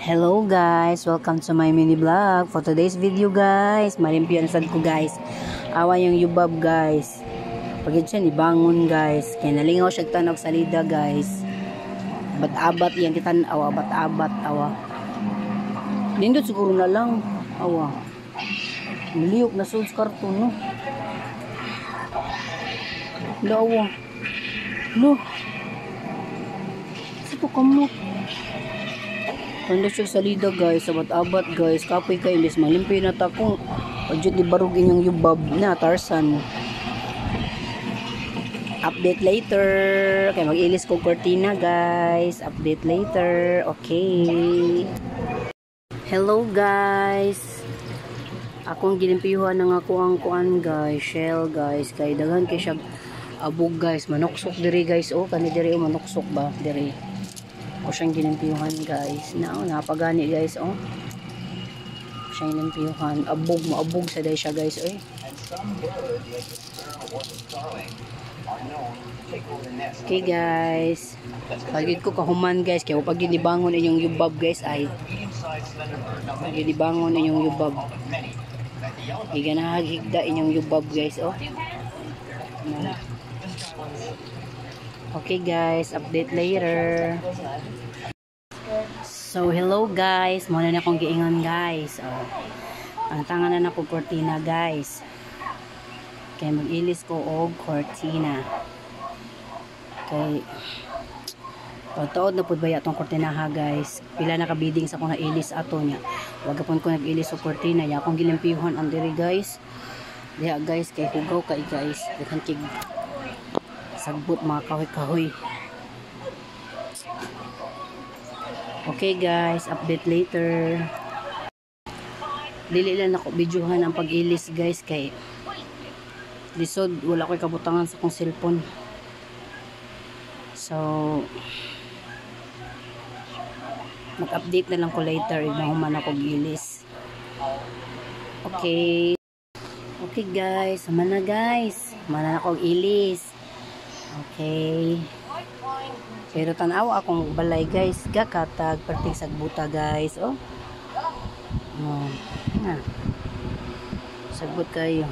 Hello guys, welcome to my mini vlog. For today's video guys, malimpian sad ko guys. Awa yung yubab guys. Pagid siya ni bangon guys. Kaya nalingaw siya tanong salida guys. Abat-abat yan titan awa, abat-abat awa. Nindot siguro na lang awa. Niliyok na sulz karton no. Awa. No. Sito kamot. Kanda siya salida guys, abat-abat guys, kapoy kayo ilis, malimpi na takong pagdiyot di barug inyong yubab na Tarzan. Update later, kaya mag-ilis ko cortina guys, update later, okay. Hello guys, akong ginimpiyuhan ng ako ang kuan guys, shell guys, kay daghan kay siya abog guys, manuksok diri guys, oh, kani diri oh, manuksok ba, diri. O siyang ginimpiyuhan guys na napagani guys oh siyang ginimpiyuhan abog sa day siya guys eh. Okay guys, pagid ko kahuman guys kaya pag ginibangon inyong yubab guys ay pag ginibangon inyong yubab iganahagigda inyong yubab guys oh. Okay guys, update later. So hello guys, muna na akong giingon guys. Oh, ang tangan na ako cortina guys. Kaya mag-ilis ko og cortina. Kay pagtaod na pud baya tong cortina ha guys. Pila na kabiding sa akong nailis ato niya. Wag gapon ko nag-ilis og cortina ya akong gilimpiyuhan ang diri guys. Diha guys kay hugaw kay guys. Daghang kig sagbot mga kahoy-kahoy. Okay guys, update later. Dili lang ako videohan ang pag-ilis guys kay lisod wala ko'y kabutangan sa kong cellphone. So mag-update na lang ko later if nahuman ako gilis. Okay. Okay guys, sama na guys. Mana na akong ilis. Okay. Pero tanaw akong balay guys, gakatag perting sagbuta guys, oh. Oh. Na. Sagbut kayo.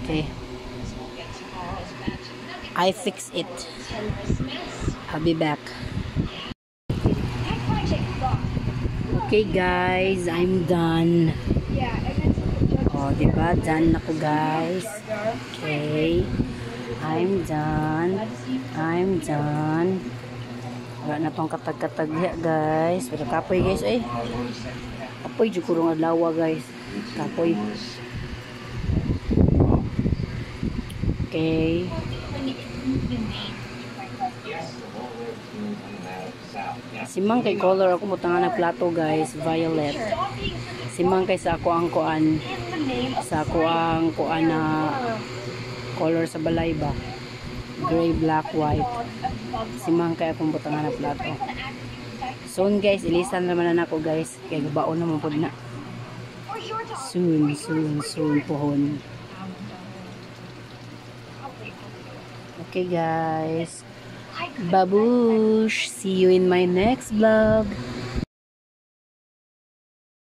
Okay. I fix it. I'll be back. Okay guys, I'm done. Oh, diba? Done ako guys. Okay. I'm done. Wala na tong katag-katag guys. Pero kapoy guys eh. Kapoy jud kurong adlaw guys. Kapoy. Okay. Simang kay color ako mutangan na plato guys, violet. Simang kay sa ako ang kuan. Sa ako ang kuan na color sa balay ba, gray, black, white. Simang kaya akong butangan na plato. Soon guys, ilisan naman na ako guys kaya gabaon naman po na soon pohon. Okay guys, babush, see you in my next vlog.